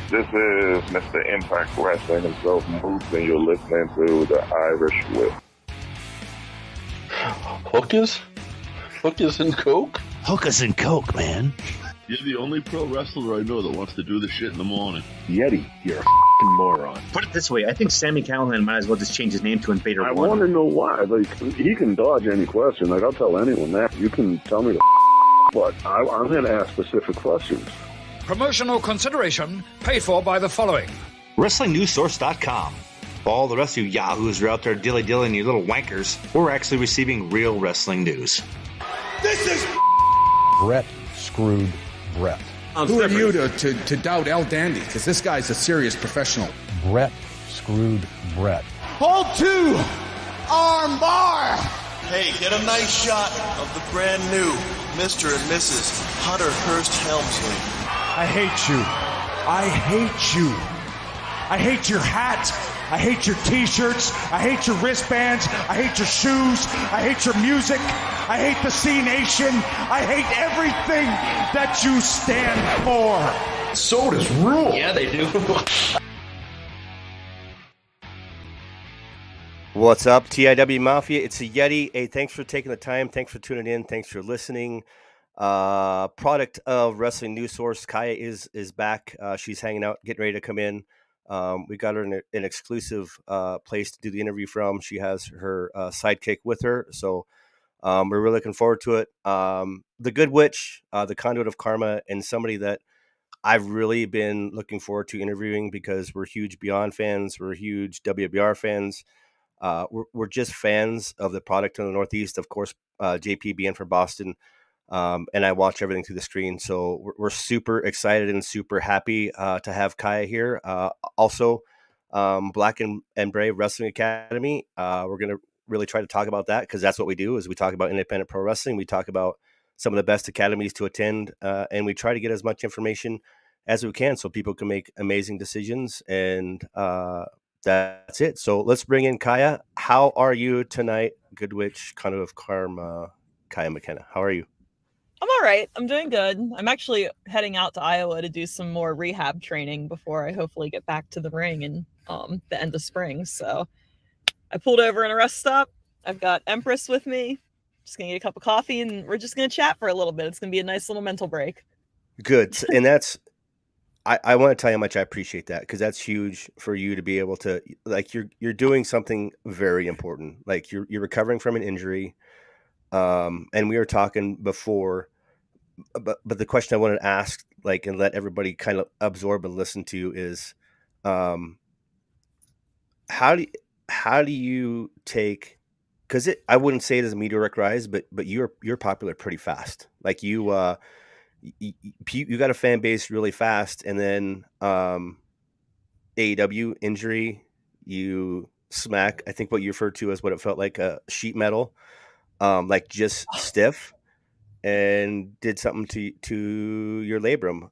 This is Mr. Impact Wrestling himself, Moose, and you're listening to the Irish Whip. Hookers? Hookers and Coke? Hookers and Coke, man. You're the only pro wrestler I know that wants to do this shit in the morning. Yeti, you're a f***ing moron. Put it this way, I think Sami Callihan might as well just change his name to Invader I One. want to know why. Like, he can dodge any question. Like, I'll tell anyone that. You can tell me but I'm going to ask specific questions. Promotional consideration paid for by the following. WrestlingNewsSource.com. All the rest of you yahoos are out there dilly-dillying, you little wankers. We're actually receiving real wrestling news. This is Brett screwed Brett. Who are you to doubt El Dandy? Because this guy's a serious professional. Brett screwed Brett. Hold 2! Arm bar! Hey, get a nice shot of the brand new Mr. and Mrs. Hunter Hearst Helmsley. I hate you. I hate you. I hate your hat. I hate your t-shirts. I hate your wristbands. I hate your shoes. I hate your music. I hate the C Nation. I hate everything that you stand for. Sodas rule. Yeah, they do. What's up, TIW Mafia? It's a Yeti. Hey, thanks for taking the time. Thanks for tuning in. Thanks for listening. Product of Wrestling News Source. Kaia is back. She's hanging out, getting ready to come in. We got her in an exclusive place to do the interview from. She has her sidekick with her, so we're really looking forward to it. The Good Witch, the Conduit of Karma, and somebody that I've really been looking forward to interviewing because we're huge Beyond fans. We're huge WBR fans. We're just fans of the product in the Northeast. Of course, JP being from Boston. And I watch everything through the screen. So we're super excited and super happy to have Kaia here. Also, Black and Brave Wrestling Academy. We're going to really try to talk about that because that's what we do is we talk about independent pro wrestling. We talk about some of the best academies to attend, and we try to get as much information as we can so people can make amazing decisions. And that's it. So let's bring in Kaia. How are you tonight? Good Witch, Conduit of Karma, Kaia McKenna. How are you? I'm all right. I'm doing good. I'm actually heading out to Iowa to do some more rehab training before I hopefully get back to the ring in the end of spring. So I pulled over in a rest stop. I've got Empress with me. Just going to get a cup of coffee and we're just going to chat for a little bit. It's going to be a nice little mental break. Good. And that's, I want to tell you how much I appreciate that because that's huge for you to be able to, like, you're doing something very important. Like you're recovering from an injury. And we were talking before, but the question I wanted to ask, like, and let everybody kind of absorb and listen to is, how do you take, cause I wouldn't say it as a meteoric rise, but you're popular pretty fast. Like you got a fan base really fast. And then, AEW injury, you smack, I think what you referred to as what it felt like a sheet metal. Like just stiff and did something to your labrum.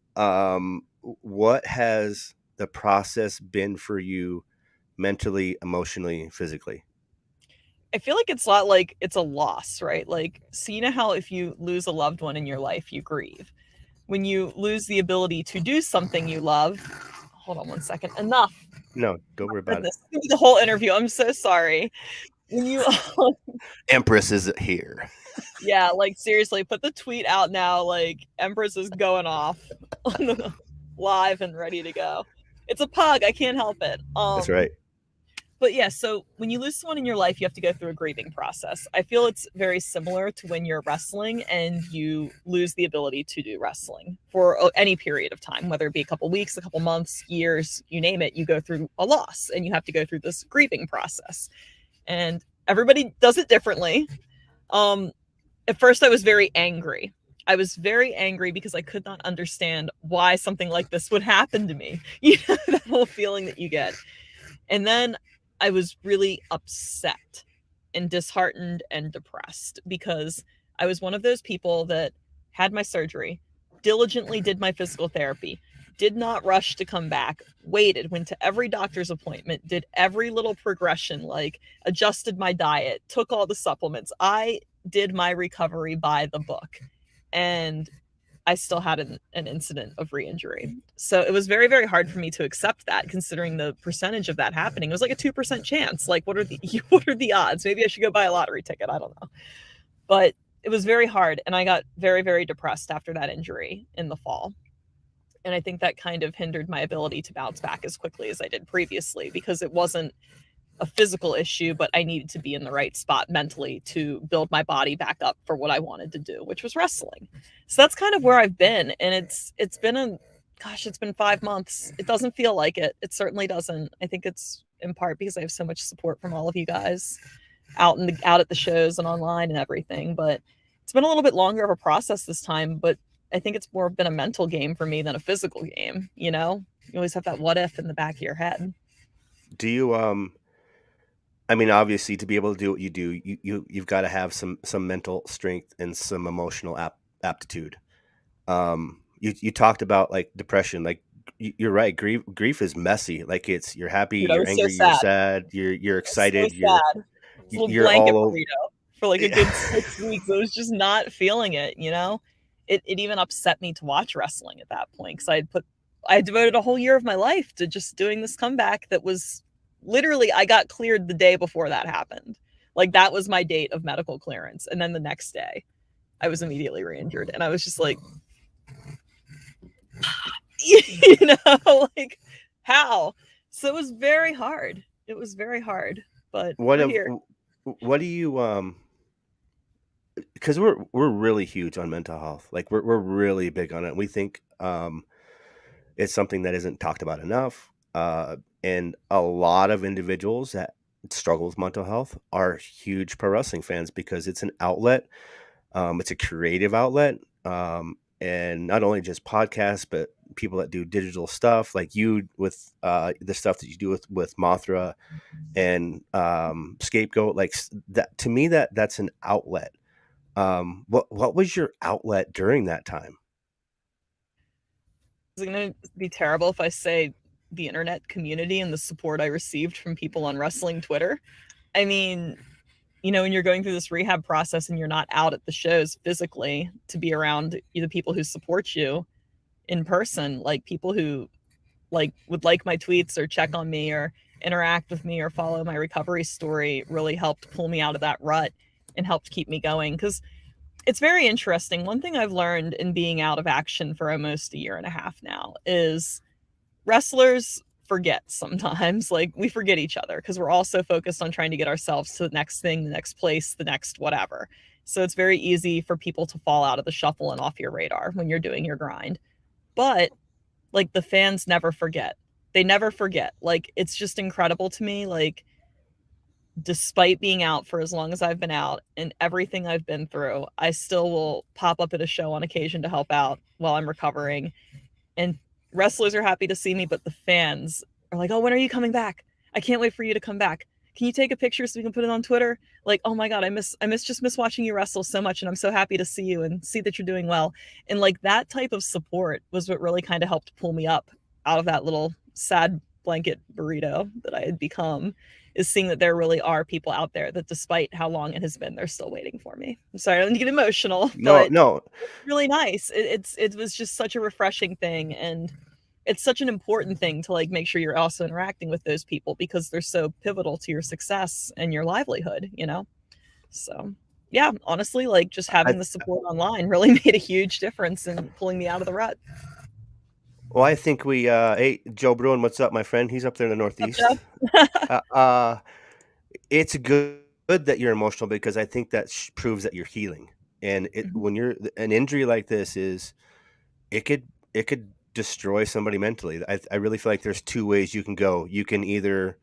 What has the process been for you mentally, emotionally, physically? I feel like it's a lot like it's a loss, right? Like, so you know how if you lose a loved one in your life, you grieve. When you lose the ability to do something you love, hold on one second. Enough. No, don't worry about it. The whole interview. I'm so sorry. When you Empress is here. Yeah, like seriously, put the tweet out now. Like Empress is going off on the live and ready to go. It's a pug. I can't help it. That's right. But yeah, so when you lose someone in your life, you have to go through a grieving process. I feel it's very similar to when you're wrestling and you lose the ability to do wrestling for any period of time, whether it be a couple weeks, a couple months, years, you name it. You go through a loss and you have to go through this grieving process. And everybody does it differently. At first, I was very angry. I was very angry because I could not understand why something like this would happen to me. You know, that whole feeling that you get. And then I was really upset and disheartened and depressed because I was one of those people that had my surgery, diligently did my physical therapy, did not rush to come back, waited, went to every doctor's appointment, did every little progression, like adjusted my diet, took all the supplements. I did my recovery by the book. And I still had an incident of re-injury. So it was very, very hard for me to accept that, considering the percentage of that happening. It was like a 2% chance. Like, what are the odds? Maybe I should go buy a lottery ticket. I don't know. But it was very hard. And I got very, very depressed after that injury in the fall. And I think that kind of hindered my ability to bounce back as quickly as I did previously, because it wasn't a physical issue, but I needed to be in the right spot mentally to build my body back up for what I wanted to do, which was wrestling. So that's kind of where I've been. And it's been it's been 5 months. It doesn't feel like it. It certainly doesn't. I think it's in part because I have so much support from all of you guys out at the shows and online and everything. But it's been a little bit longer of a process this time, but I think it's more been a mental game for me than a physical game. You always have that what if in the back of your head. Do you I mean, obviously, to be able to do what you do, you've got to have some mental strength and some emotional aptitude. You talked about like depression, like you're right. Grief is messy. Like you're happy, Dude, I you're was so angry, you're sad. sad, you're excited, So sad. Little you're blanket all over. burrito for like a good 6 weeks. I was just not feeling it. It even upset me to watch wrestling at that point, because I devoted a whole year of my life to just doing this comeback that was literally, I got cleared the day before that happened. Like, that was my date of medical clearance. And then the next day I was immediately re-injured, and I was just like, like, how? So it was very hard. It was very hard, but What do you because we're really huge on mental health. Like we're really big on it. We think it's something that isn't talked about enough. And a lot of individuals that struggle with mental health are huge pro wrestling fans because it's an outlet. It's a creative outlet. And not only just podcasts, but people that do digital stuff like you with the stuff that you do with Mothra and Scapegoat. Like that, to me, that's an outlet. What was your outlet during that time? Is it going to be terrible if I say the internet community and the support I received from people on wrestling Twitter? I mean, when you're going through this rehab process and you're not out at the shows physically to be around the people who support you in person, like people who would like my tweets or check on me or interact with me or follow my recovery story, really helped pull me out of that rut and helped keep me going. Because it's very interesting. One thing I've learned in being out of action for almost a year and a half now is wrestlers forget sometimes. Like, we forget each other because we're all so focused on trying to get ourselves to the next thing, the next place, the next whatever. So it's very easy for people to fall out of the shuffle and off your radar when you're doing your grind. But like, the fans never forget. They never forget. Like, it's just incredible to me. Like, despite being out for as long as I've been out and everything I've been through, I still will pop up at a show on occasion to help out while I'm recovering. And wrestlers are happy to see me, but the fans are like, oh, when are you coming back? I can't wait for you to come back. Can you take a picture so we can put it on Twitter? Like, oh my God, I miss watching you wrestle so much. And I'm so happy to see you and see that you're doing well. And like, that type of support was what really kind of helped pull me up out of that little sad blanket burrito that I had become, is seeing that there really are people out there that, despite how long it has been, they're still waiting for me. I'm sorry, I don't get emotional. But No. It's really nice. It was just such a refreshing thing. And it's such an important thing to like make sure you're also interacting with those people, because they're so pivotal to your success and your livelihood, So yeah, honestly, like, just having the support online really made a huge difference in pulling me out of the rut. Well, I think we, hey, Joe Bruin, what's up, my friend? He's up there in the Northeast. It's good that you're emotional, because I think that proves that you're healing. And when you're an injury like this it could destroy somebody mentally. I really feel like there's two ways you can go. You can either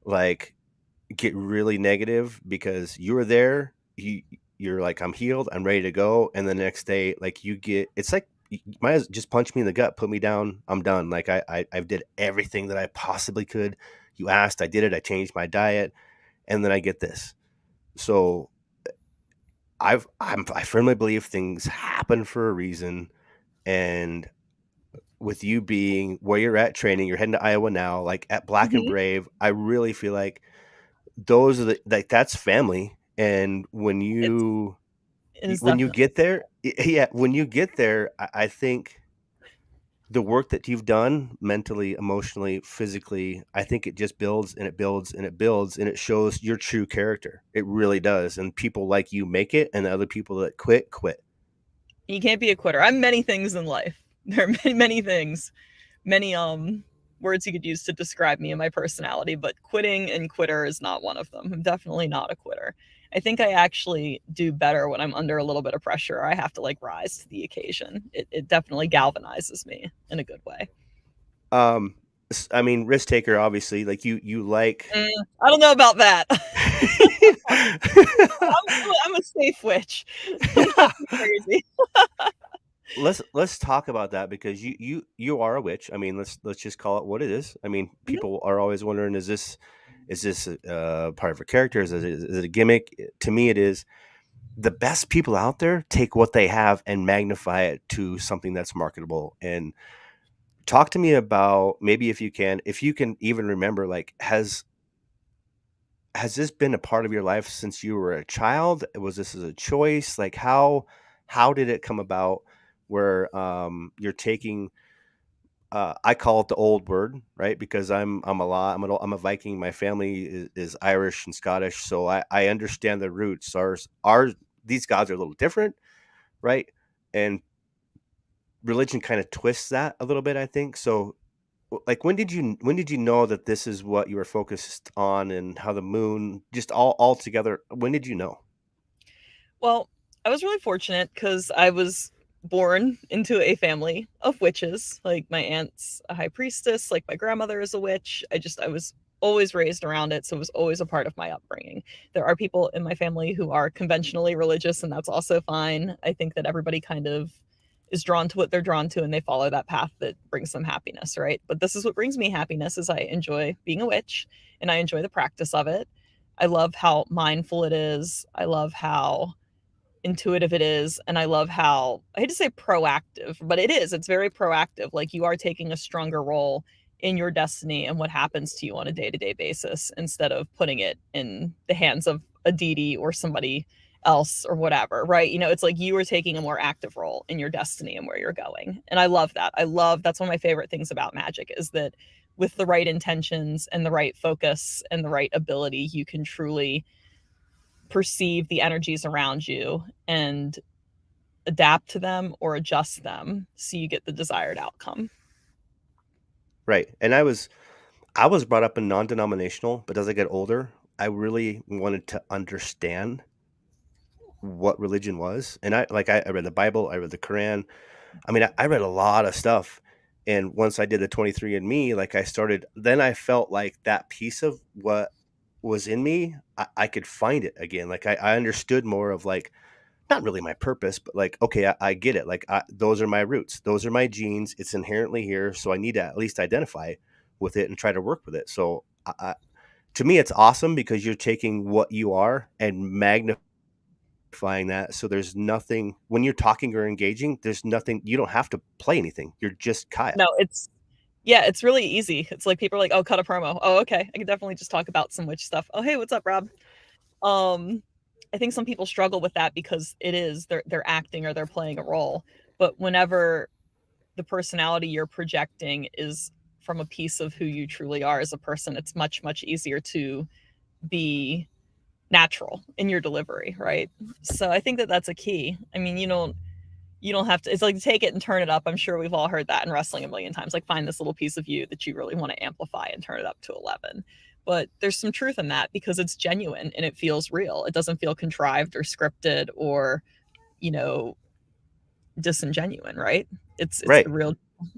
like get really negative because you were there, you're like, I'm healed, I'm ready to go, and the next day, like, it's like, you might as well just punch me in the gut, put me down, I'm done. Like, I did everything that I possibly could. You asked, I did it. I changed my diet, and then I get this. So I firmly believe things happen for a reason, and with you being where you're at training, you're heading to Iowa now, like at Black and Brave, I really feel like those are that's family. And when you It is When you definitely get there, yeah, when you get there, I think the work that you've done mentally, emotionally, physically, I think it just builds and it builds and it builds and it shows your true character. It really does. And people like you make it, and the other people that quit, quit. you can't be a quitter. I'm many things in life. There are many, many things, many words you could use to describe me and my personality, but quitting and quitter is not one of them. I'm definitely not a quitter. I think I actually do better when I'm under a little bit of pressure. I have to like rise to the occasion. It definitely galvanizes me in a good way. I mean, risk taker, obviously, like you like. I don't know about that. I'm a safe witch. I'm not crazy. Let's talk about that, because you are a witch. I mean, let's just call it what it is. I mean, people are always wondering, is this part of a character? Is it a gimmick? To me, it is. The best people out there take what they have and magnify it to something that's marketable. And talk to me about, maybe if you can even remember, like, has this been a part of your life since you were a child? Was this as a choice? Like, how did it come about where you're taking, I call it the old word, right? Because I'm a Viking. My family is Irish and Scottish, so I understand the roots. These gods are a little different, right? And religion kind of twists that a little bit, I think. So, like, when did you know that this is what you were focused on, and how the moon, just all together? When did you know? Well, I was really fortunate because I was born into a family of witches. Like my aunt's a high priestess, like my grandmother is a witch. I was always raised around it, so it was always a part of my upbringing. There are people in my family who are conventionally religious, and that's also fine. I think that everybody kind of is drawn to what they're drawn to, and they follow that path that brings them happiness, right? But this is what brings me happiness: is I enjoy being a witch and I enjoy the practice of it. I love how mindful it is. I love how intuitive it is, and I love how, I hate to say proactive, but it's very proactive. Like, you are taking a stronger role in your destiny and what happens to you on a day-to-day basis, instead of putting it in the hands of a deity or somebody else or whatever, right? It's like you are taking a more active role in your destiny and where you're going. And I love that. That's one of my favorite things about magic, is that with the right intentions and the right focus and the right ability, you can truly perceive the energies around you and adapt to them or adjust them so you get the desired outcome. Right. And I was brought up in non-denominational, but as I get older, I really wanted to understand what religion was. And I read the Bible, I read the Quran. I mean, I read a lot of stuff. And once I did the 23andMe, like, then I felt like that piece of what was in me, I could find it again. Like, I understood more of, like, not really my purpose, but like, okay, I get it. Like, those are my roots. Those are my genes. It's inherently here. So I need to at least identify with it and try to work with it. So to me, it's awesome, because you're taking what you are and magnifying that. So there's nothing, when you're talking or engaging, there's nothing, you don't have to play anything. You're just Kaia. No, it's really easy. It's like people are like, oh, cut a promo. Oh, okay. I can definitely just talk about some witch stuff. Oh, hey, what's up, Rob? I think some people struggle with that because they're acting or they're playing a role. But whenever the personality you're projecting is from a piece of who you truly are as a person, it's much, much easier to be natural in your delivery, right? So I think that that's a key. I mean, you don't have to, it's like, take it and turn it up. I'm sure we've all heard that in wrestling a million times. Like, find this little piece of you that you really want to amplify and turn it up to 11. But there's some truth in that, because it's genuine and it feels real. It doesn't feel contrived or scripted or, disingenuine, right? It's right.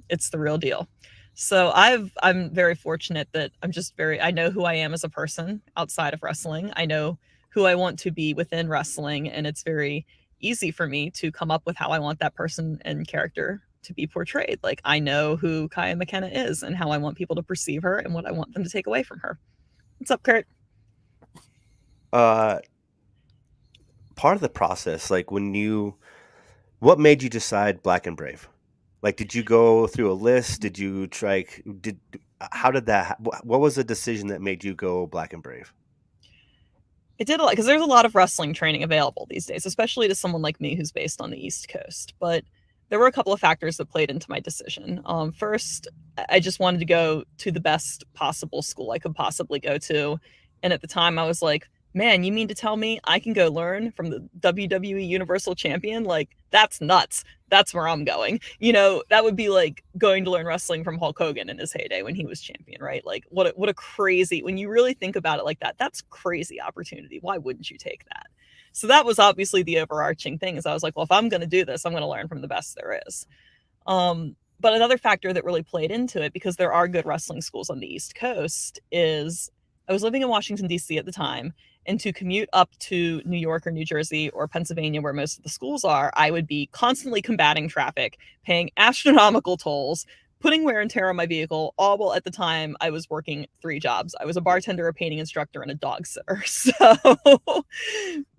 It's the real deal. So I'm very fortunate that I know who I am as a person outside of wrestling. I know who I want to be within wrestling, and it's very easy for me to come up with how I want that person and character to be portrayed. Like, I know who Kaia McKenna is and how I want people to perceive her and what I want them to take away from her. What's up, Kurt? Part of the process, like, what made you decide Black and Brave? Like, did you go through a list? Did you try? How did that? What was the decision that made you go Black and Brave? It did a lot because there's a lot of wrestling training available these days, especially to someone like me who's based on the East Coast. But there were a couple of factors that played into my decision. First, I just wanted to go to the best possible school I could possibly go to. And at the time, I was like, man, you mean to tell me I can go learn from the WWE Universal Champion? Like, that's nuts. That's where I'm going. You know, that would be like going to learn wrestling from Hulk Hogan in his heyday when he was champion, right? Like, what a crazy, when you really think about it like that, that's crazy opportunity. Why wouldn't you take that? So that was obviously the overarching thing is I was like, well, if I'm going to do this, I'm going to learn from the best there is. But another factor that really played into it, because there are good wrestling schools on the East Coast, is I was living in Washington, D.C. at the time. And to commute up to New York or New Jersey or Pennsylvania, where most of the schools are, I would be constantly combating traffic, paying astronomical tolls, putting wear and tear on my vehicle, all while at the time I was working 3 jobs. I was a bartender, a painting instructor, and a dog sitter. So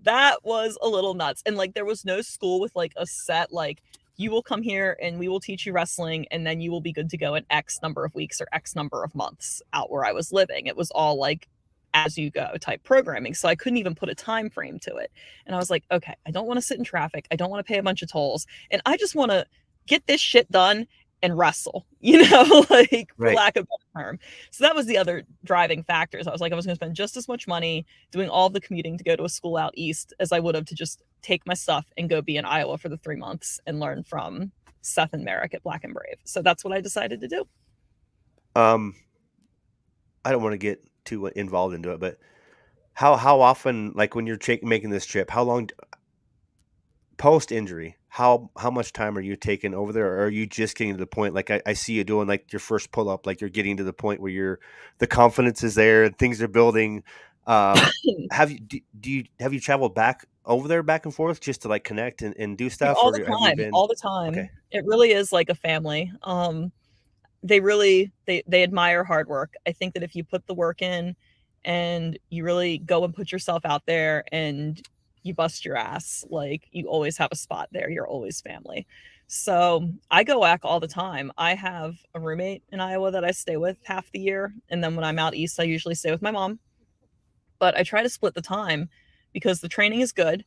that was a little nuts. And like, there was no school with like a set, like, you will come here and we will teach you wrestling and then you will be good to go in X number of weeks or X number of months out where I was living. It was all like as you go type programming. So I couldn't even put a time frame to it. And I was like, okay, I don't want to sit in traffic. I don't want to pay a bunch of tolls. And I just want to get this shit done and wrestle, you know, like for lack of a better term. So that was the other driving factors. I was like, I was going to spend just as much money doing all the commuting to go to a school out east as I would have to just take my stuff and go be in Iowa for the 3 months and learn from Seth and Merrick at Black and Brave. So that's what I decided to do. I don't want to get too involved into it, but how often, like when you're making this trip, how long post injury, how much time are you taking over there, or are you just getting to the point, like I see you doing like your first pull up, like you're getting to the point where the confidence is there and things are building? Have you traveled back over there back and forth just to like connect and do stuff all the time? Okay. It really is like a family. They admire hard work. I think that if you put the work in and you really go and put yourself out there and you bust your ass, like you always have a spot there. You're always family. So I go back all the time. I have a roommate in Iowa that I stay with half the year. And then when I'm out east, I usually stay with my mom. But I try to split the time because the training is good.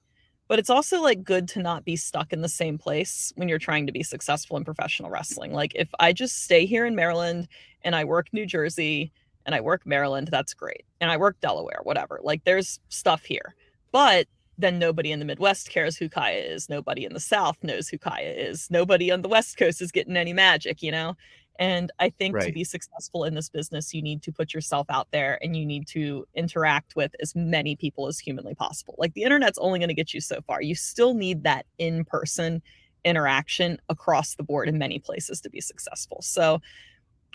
But it's also like good to not be stuck in the same place when you're trying to be successful in professional wrestling. Like if I just stay here in Maryland and I work New Jersey and I work Maryland, that's great. And I work Delaware, whatever. Like there's stuff here. But then nobody in the Midwest cares who Kaia is. Nobody in the South knows who Kaia is. Nobody on the West Coast is getting any magic, you know? And I think to be successful in this business, you need to put yourself out there and you need to interact with as many people as humanly possible. Like the internet's only going to get you so far. You still need that in-person interaction across the board in many places to be successful. So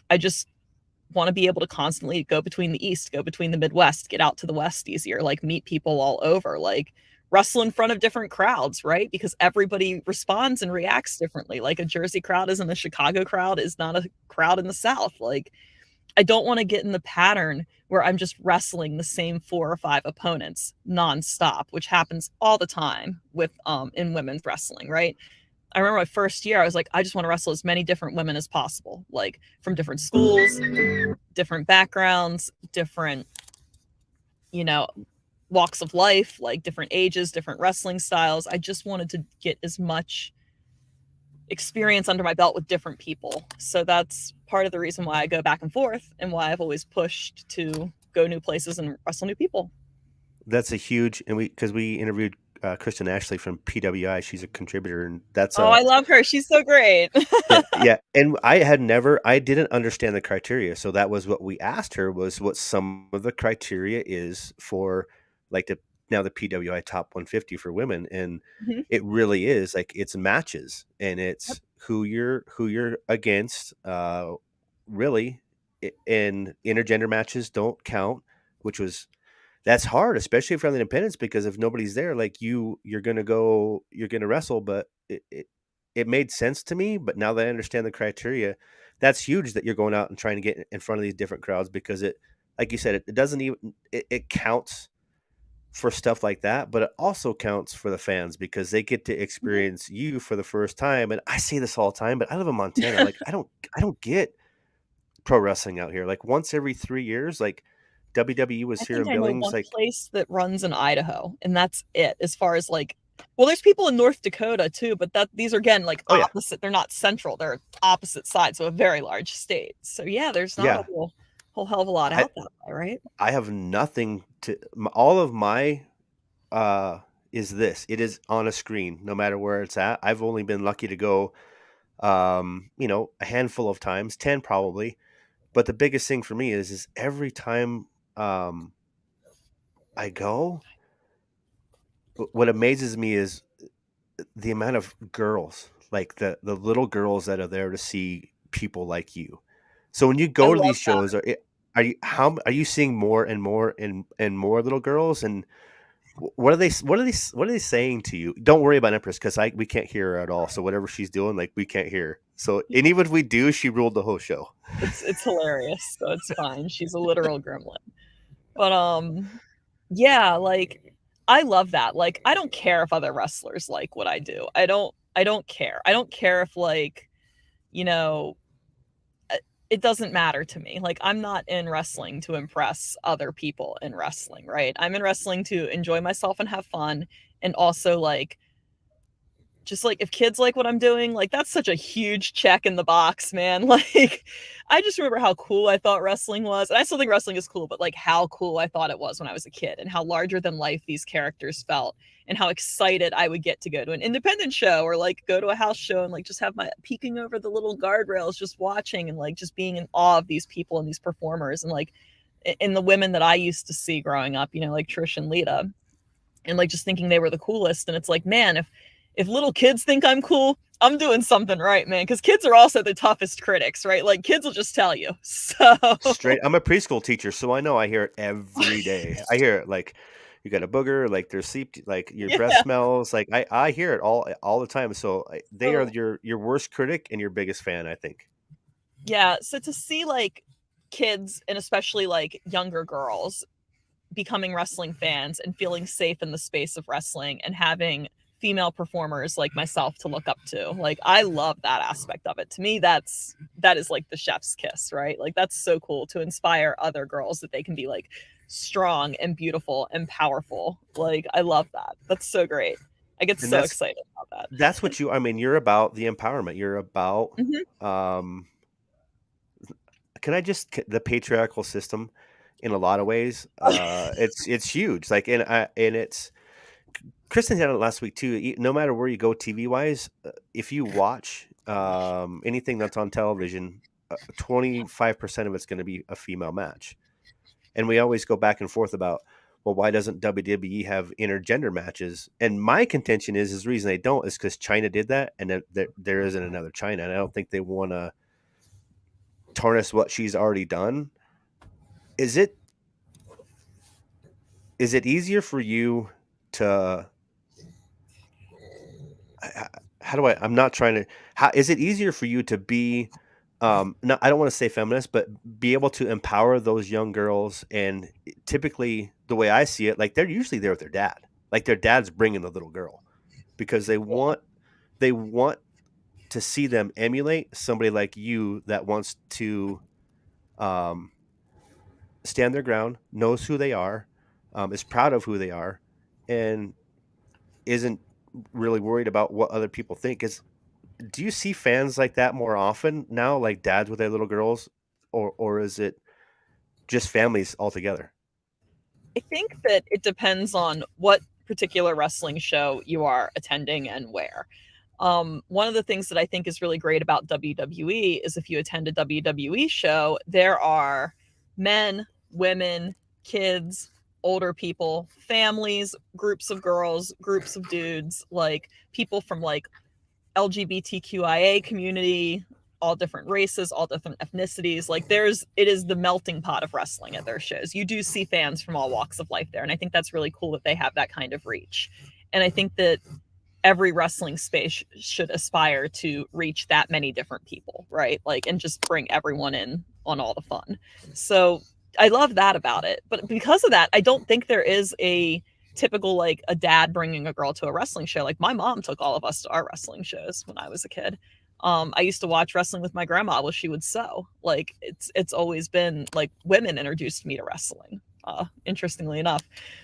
I just want to be able to constantly go between the East, go between the Midwest, get out to the West easier, like meet people all over, like wrestle in front of different crowds, right? Because everybody responds and reacts differently. Like a Jersey crowd isn't a Chicago crowd, is not a crowd in the South. Like I don't want to get in the pattern where I'm just wrestling the same 4 or 5 opponents nonstop, which happens all the time with in women's wrestling, right? I remember my first year, I was like, I just want to wrestle as many different women as possible, like from different schools, different backgrounds, different, you know, walks of life, like different ages, different wrestling styles. I just wanted to get as much experience under my belt with different people. So that's part of the reason why I go back and forth and why I've always pushed to go new places and wrestle new people. That's a huge, and because we interviewed Kristen Ashley from PWI, she's a contributor, and that's I love her. She's so great. yeah. And I didn't understand the criteria, so that was what we asked her, was what some of the criteria is for like the PWI top 150 for women, and it really is like it's matches and it's who you're against. Really, and intergender matches don't count, that's hard, especially if you're on the independents, because if nobody's there, like you're gonna wrestle. But it made sense to me. But now that I understand the criteria, that's huge that you're going out and trying to get in front of these different crowds, because it, like you said, it doesn't even, it counts for stuff like that, but it also counts for the fans because they get to experience you for the first time. And I say this all the time, but I live in Montana. Like I don't get pro wrestling out here. Like once every 3 years, like WWE was I here in think I know Billings. one Like, place that runs in Idaho, and that's it. As far as like, well, there's people in North Dakota too, but these are again like opposite. They're not central; they're opposite sides of a very large state. So yeah, there's not a whole hell of a lot out that way, right? I have nothing to. All of my is this. It is on a screen, no matter where it's at. I've only been lucky to go, a handful of times, 10 probably. But the biggest thing for me is every time I go, what amazes me is the amount of girls, like the little girls that are there to see people like you. So when you go to these shows, are you seeing more and more and more little girls? And what are they saying to you? Don't worry about Empress, because we can't hear her at all. So whatever she's doing, like, we can't hear her. So, and even if we do, she ruled the whole show. It's hilarious, so it's fine. She's a literal gremlin. But yeah, like, I love that. Like, I don't care if other wrestlers like what I do. I don't care. I don't care if, like, it doesn't matter to me. Like, I'm not in wrestling to impress other people in wrestling, right? I'm in wrestling to enjoy myself and have fun, and also, like, just like, if kids like what I'm doing, like, that's such a huge check in the box, man. Like, I just remember how cool I thought wrestling was. And I still think wrestling is cool, but like how cool I thought it was when I was a kid, and how larger than life these characters felt, and how excited I would get to go to an independent show or like go to a house show and like just have my peeking over the little guardrails, just watching and like just being in awe of these people and these performers, and like in the women that I used to see growing up, like Trish and Lita, and like just thinking they were the coolest. And it's like, man, if little kids think I'm cool, I'm doing something right, man. Because kids are also the toughest critics, right? Like, kids will just tell you. So straight. I'm a preschool teacher, so I know I hear it every day. I hear it like, you got a booger, like there's sleep, like your breath smells. Like I hear it all the time. So they are your worst critic and your biggest fan, I think. Yeah. So to see like kids, and especially like younger girls, becoming wrestling fans and feeling safe in the space of wrestling, and having female performers like myself to look up to, like, I love that aspect of it. To me, that is like the chef's kiss, right? Like, that's so cool to inspire other girls that they can be like strong and beautiful and powerful. Like, I love that. That's so great. I get so excited about that. That's what you're about the empowerment. You're about the patriarchal system in a lot of ways. It's huge. Like, and it's, Kristen had it last week too. No matter where you go, TV wise, if you watch anything that's on television, 25% of it's going to be a female match. And we always go back and forth about, well, why doesn't WWE have intergender matches? And my contention is the reason they don't is because China did that, and there isn't another China, and I don't think they want to tarnish what she's already done. Is it easier for you to? I'm not trying to. How is it easier for you to be? No, I don't want to say feminist, but be able to empower those young girls. And typically, the way I see it, like, they're usually there with their dad. Like, their dad's bringing the little girl because they want to see them emulate somebody like you that wants to stand their ground, knows who they are, is proud of who they are, and isn't really worried about what other people think. Do you see fans like that more often now, like dads with their little girls, or is it just families altogether? I think that it depends on what particular wrestling show you are attending and where. One of the things that I think is really great about WWE is if you attend a WWE show, there are men, women, kids, older people, families, groups of girls, groups of dudes, like people from like LGBTQIA community, all different races, all different ethnicities. Like, it is the melting pot of wrestling at their shows. You do see fans from all walks of life there. And I think that's really cool that they have that kind of reach. And I think that every wrestling space should aspire to reach that many different people, right? Like, and just bring everyone in on all the fun. So I love that about it. But because of that, I don't think there is a typical, like, a dad bringing a girl to a wrestling show. Like, my mom took all of us to our wrestling shows when I was a kid. I used to watch wrestling with my grandma while she would sew. Like, it's always been like women introduced me to wrestling. interestingly enough.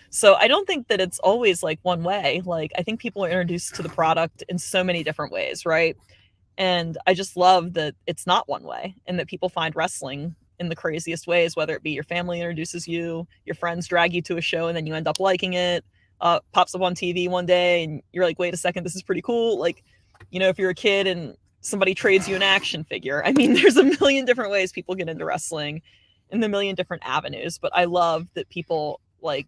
So I don't think that it's always like one way. Like, I think people are introduced to the product in so many different ways, right? And I just love that it's not one way, and that people find wrestling in the craziest ways, whether it be your family introduces you, your friends drag you to a show, and then you end up liking it, pops up on TV one day, and you're like, wait a second, this is pretty cool. Like, you know, if you're a kid and somebody trades you an action figure. I mean, there's a million different ways people get into wrestling in the million different avenues, but I love that people like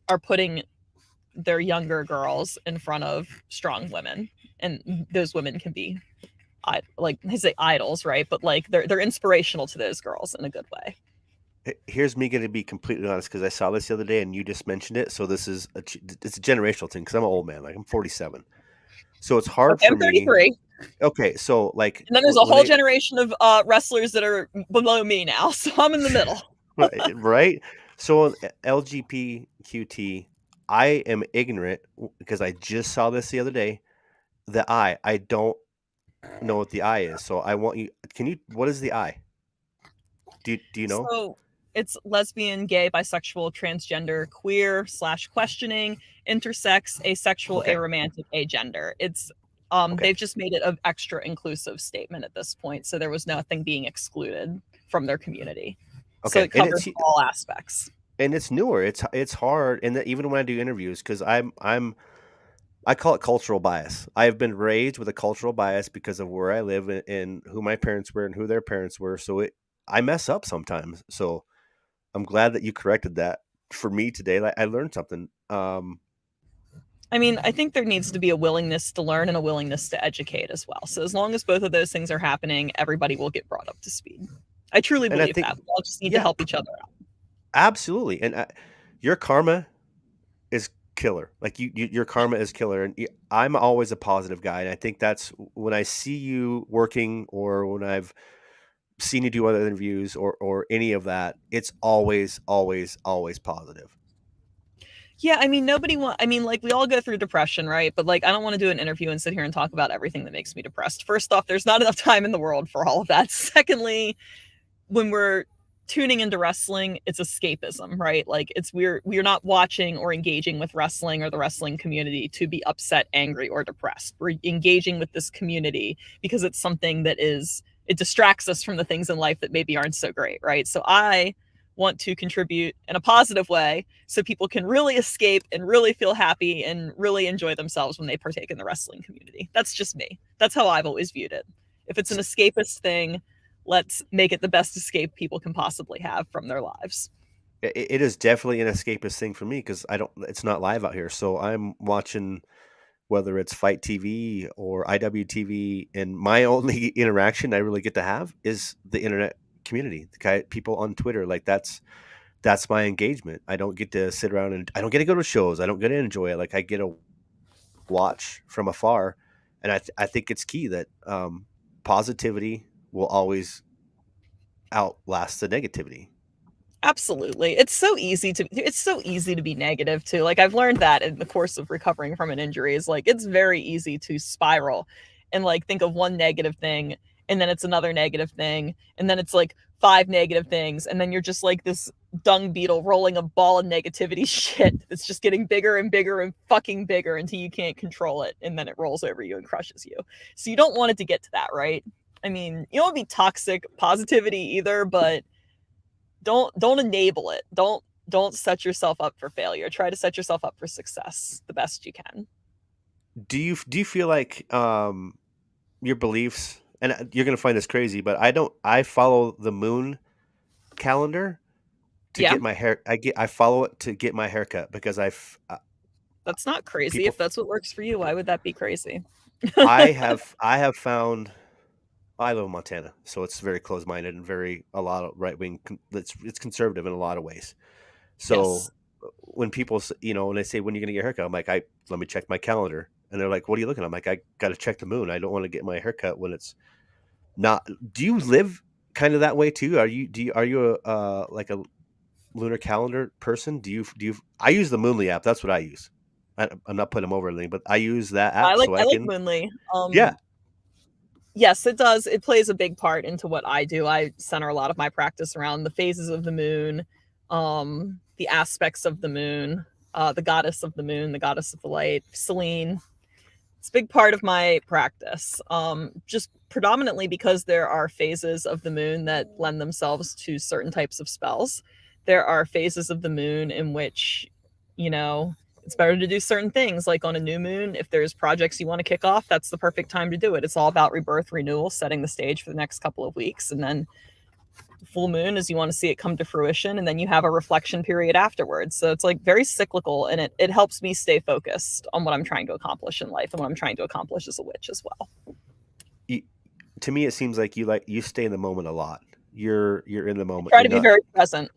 are putting their younger girls in front of strong women, and those women can be like I say idols, right? But like they're inspirational to those girls in a good way. Here's me going to be completely honest, because I saw this the other day and you just mentioned it. So this is it's a generational thing, because I'm an old man, like I'm 47. So it's hard for I'm 33. me. Okay, so like, and then there's a whole generation of wrestlers that are below me now, so I'm in the middle. Right? So LGBTQT, I am ignorant because I just saw this the other day. The I don't know what the I is. So I want you. Can you? What is the I? Do you know? So it's lesbian, gay, bisexual, transgender, queer / questioning, intersex, asexual, aromantic, agender. It's they've just made it an extra inclusive statement at this point, so there was nothing being excluded from their community. So it covers all aspects. And it's newer. It's hard, and even when I do interviews, because I call it cultural bias. I have been raised with a cultural bias because of where I live and who my parents were and who their parents were. So I mess up sometimes. So I'm glad that you corrected that for me today. I learned something. I mean, I think there needs to be a willingness to learn and a willingness to educate as well. So as long as both of those things are happening, everybody will get brought up to speed. I truly believe that. We all just need to help each other out. Absolutely. And your karma is killer. Like your karma is killer. And I'm always a positive guy. And I think that's when I see you working, or when I've seen you do other interviews or any of that, it's always, always, always positive. Yeah, I mean, like, we all go through depression, right? But like, I don't want to do an interview and sit here and talk about everything that makes me depressed. First off, there's not enough time in the world for all of that. Secondly, when we're tuning into wrestling, it's escapism, right? Like, we're not watching or engaging with wrestling or the wrestling community to be upset, angry, or depressed. We're engaging with this community because it's something that it distracts us from the things in life that maybe aren't so great, right? So I want to contribute in a positive way so people can really escape and really feel happy and really enjoy themselves when they partake in the wrestling community. That's just me. That's how I've always viewed it. If it's an escapist thing, let's make it the best escape people can possibly have from their lives. It is definitely an escapist thing for me, because it's not live out here. So I'm watching, whether it's Fight TV or IWTV, and my only interaction I really get to have is the internet community, people on Twitter. Like that's my engagement. I don't get to sit around, and I don't get to go to shows. I don't get to enjoy it. Like, I get to watch from afar. And I think it's key that positivity will always outlast the negativity. Absolutely. It's so easy to be negative too. Like, I've learned that in the course of recovering from an injury, is like, it's very easy to spiral and like think of one negative thing, and then it's another negative thing, and then it's like 5 negative things, and then you're just like this dung beetle rolling a ball of negativity shit. It's just getting bigger and bigger and fucking bigger until you can't control it, and then it rolls over you and crushes you. So you don't want it to get to that, right? I mean, you don't want to be toxic positivity either, but don't enable it. Don't set yourself up for failure. Try to set yourself up for success the best you can. Do you feel like your beliefs, and you're going to find this crazy, but I follow the moon calendar to get my hair. I follow it to get my haircut, because that's not crazy. If that's what works for you, why would that be crazy? I have found, I live in Montana, so it's very close-minded and a lot of right-wing. It's conservative in a lot of ways. So when people, when they say, when are you going to get a haircut? I'm like, let me check my calendar. And they're like, what are you looking at? I'm like, I got to check the moon. I don't want to get my haircut when it's not. Do you live kind of that way too? Are you like a lunar calendar person? Do you, I use the Moonly app. That's what I use. I'm not putting them over anything, but I use that app. I like Moonly. Yes, it does. It plays a big part into what I do. I center a lot of my practice around the phases of the moon, the aspects of the moon, the goddess of the moon, the goddess of the light, Selene. It's a big part of my practice, just predominantly because there are phases of the moon that lend themselves to certain types of spells. There are phases of the moon in which, you know, it's better to do certain things. Like on a new moon, if there's projects you want to kick off, that's the perfect time to do it. It's all about rebirth, renewal, setting the stage for the next couple of weeks. And then full moon is you want to see it come to fruition, and then you have a reflection period afterwards. So it's like very cyclical, and it helps me stay focused on what I'm trying to accomplish in life and what I'm trying to accomplish as a witch as well. To me, it seems like you stay in the moment a lot. You're in the moment. I try to be very present.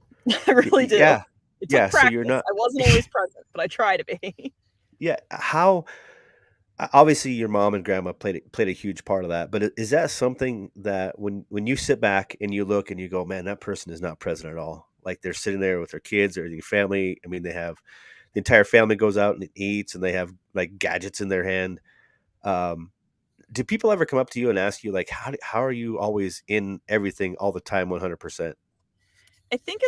I really do. Yeah. It took practice. So you're not. I wasn't always present, but I try to be. Yeah. How? Obviously, your mom and grandma played a huge part of that. But is that something that when you sit back and you look and you go, man, that person is not present at all. Like they're sitting there with their kids or their family. I mean, they have the entire family goes out and eats, and they have like gadgets in their hand. Do people ever come up to you and ask you like, how are you always in everything all the time, 100%? I think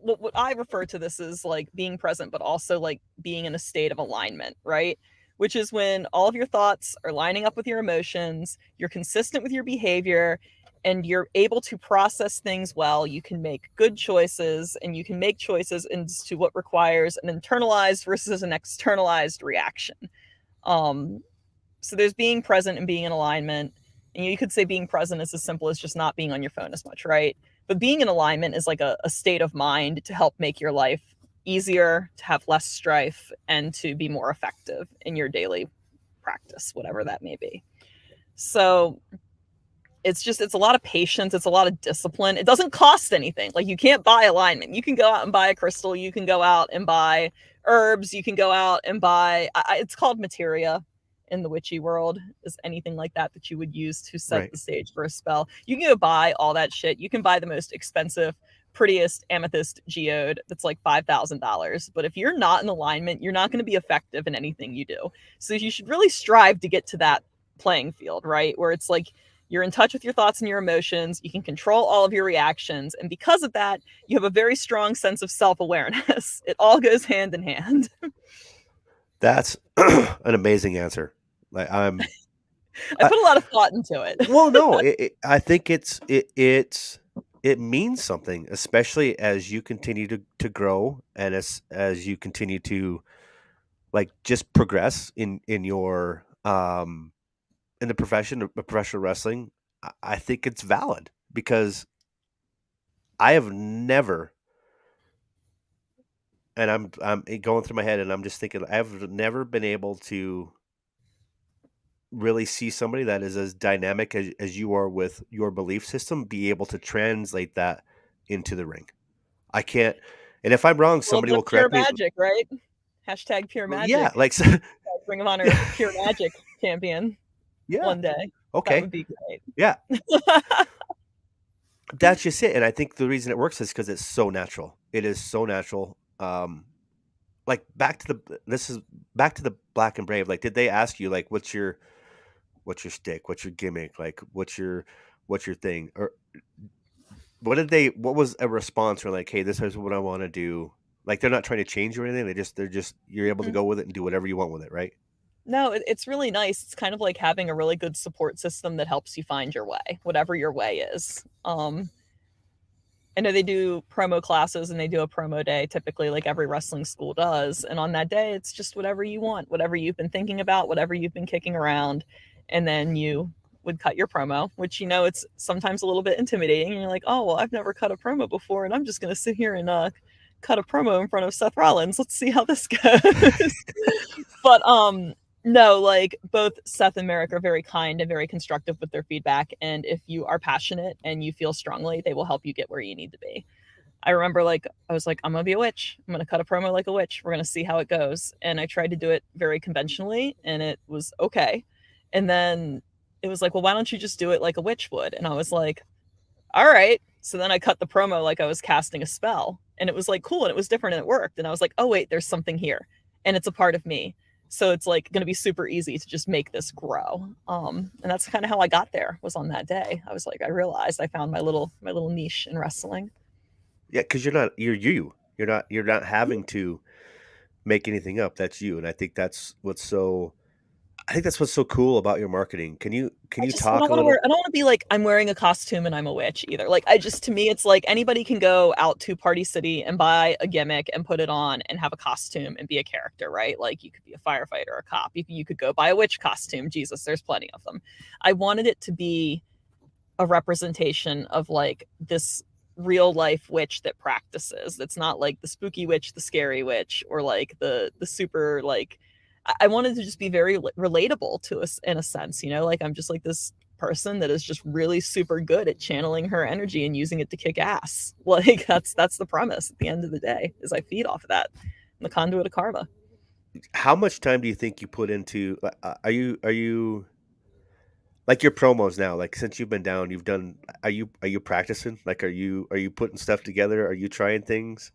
what I refer to this as like being present, but also like being in a state of alignment, right? Which is when all of your thoughts are lining up with your emotions, you're consistent with your behavior, and you're able to process things well. You can make good choices, and you can make choices into what requires an internalized versus an externalized reaction. So there's being present and being in alignment. And you could say being present is as simple as just not being on your phone as much, right? But being in alignment is like a state of mind to help make your life easier, to have less strife, and to be more effective in your daily practice, whatever that may be. So it's a lot of patience. It's a lot of discipline. It doesn't cost anything. Like you can't buy alignment. You can go out and buy a crystal. You can go out and buy herbs. You can go out and buy, it's called materia in the witchy world, is anything like that you would use to set the stage for a spell. You can go buy all that shit. You can buy the most expensive, prettiest amethyst geode that's like $5,000. But if you're not in alignment, you're not going to be effective in anything you do. So you should really strive to get to that playing field, right? Where it's like you're in touch with your thoughts and your emotions. You can control all of your reactions. And because of that, you have a very strong sense of self-awareness. It all goes hand in hand. That's an amazing answer. Like I put a lot of thought into it. Well, no, I think it means something, especially as you continue to grow and as you continue to like just progress in your in the profession of professional wrestling. I think it's valid because I have never, and I'm going through my head and I'm just thinking I've never been able to really see somebody that is as dynamic as you are with your belief system be able to translate that into the ring. I can't, and if I'm wrong, somebody will correct me. Pure magic, right? Hashtag pure magic. Yeah, like Ring of Honor pure magic champion. Yeah, one day. Okay, that would be great. Yeah, that's just it. And I think the reason it works is because it's so natural. It is so natural. Like back to the Black and Brave. Like, did they ask you like, what's your stick? What's your gimmick? Like, what's your thing? Or what was a response for like, hey, this is what I want to do? Like, they're not trying to change you or anything. They're just you're able to go with it and do whatever you want with it, right? No, it's really nice. It's kind of like having a really good support system that helps you find your way, whatever your way is. I know they do promo classes and they do a promo day, typically like every wrestling school does. And on that day, it's just whatever you want, whatever you've been thinking about, whatever you've been kicking around. And then you would cut your promo, which, it's sometimes a little bit intimidating. And you're like, oh, well, I've never cut a promo before. And I'm just going to sit here and cut a promo in front of Seth Rollins. Let's see how this goes. But no, like both Seth and Merrick are very kind and very constructive with their feedback. And if you are passionate and you feel strongly, they will help you get where you need to be. I remember I was like, I'm going to be a witch. I'm going to cut a promo like a witch. We're going to see how it goes. And I tried to do it very conventionally and it was okay. And then it was like, well, why don't you just do it like a witch would? And I was like, all right. So then I cut the promo like I was casting a spell and it was like, cool. And it was different and it worked. And I was like, oh, wait, there's something here. And it's a part of me. So it's like going to be super easy to just make this grow. And that's kind of how I got there, was on that day. I was like, I realized I found my little niche in wrestling. Yeah, because you're you. You're not having to make anything up. That's you, and I think that's what's so cool about your marketing. Can you I talk don't a want to wear. little? I don't want to be like I'm wearing a costume and I'm a witch either. Like to me, it's like anybody can go out to Party City and buy a gimmick and put it on and have a costume and be a character, right? Like you could be a firefighter, a cop. You could go buy a witch costume. Jesus, there's plenty of them. I wanted it to be a representation of like this real life witch that practices. That's not like the spooky witch, the scary witch, or like the super like. I wanted to just be very relatable to us in a sense, you know, like I'm just like this person that is just really super good at channeling her energy and using it to kick ass. Like that's the premise at the end of the day is I feed off of that. I'm the conduit of karma. How much time do you think you put into? Are you like your promos now? Like since you've been down, you've done. Are you practicing? Like are you putting stuff together? Are you trying things?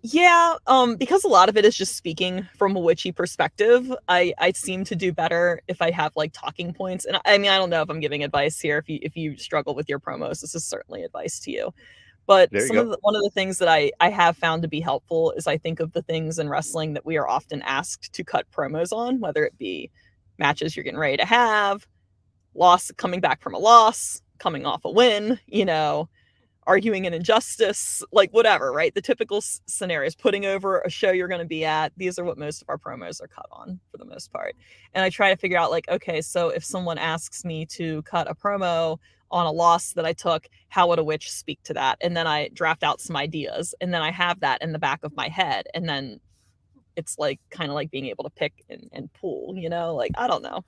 Yeah, because a lot of it is just speaking from a witchy perspective. I seem to do better if I have like talking points. And I mean, I don't know if I'm giving advice here. If you struggle with your promos, this is certainly advice to you. But There you go. one of the things that I have found to be helpful is I think of the things in wrestling that we are often asked to cut promos on, whether it be matches you're getting ready to have, loss coming back from a loss, coming off a win, you know, arguing an injustice, like whatever, right? The typical scenarios, putting over a show you're going to be at. These are what most of our promos are cut on for the most part. And I try to figure out like, okay, so if someone asks me to cut a promo on a loss that I took, how would a witch speak to that? And then I draft out some ideas and then I have that in the back of my head. And then it's like kind of like being able to pick and pull, you know, like, I don't know.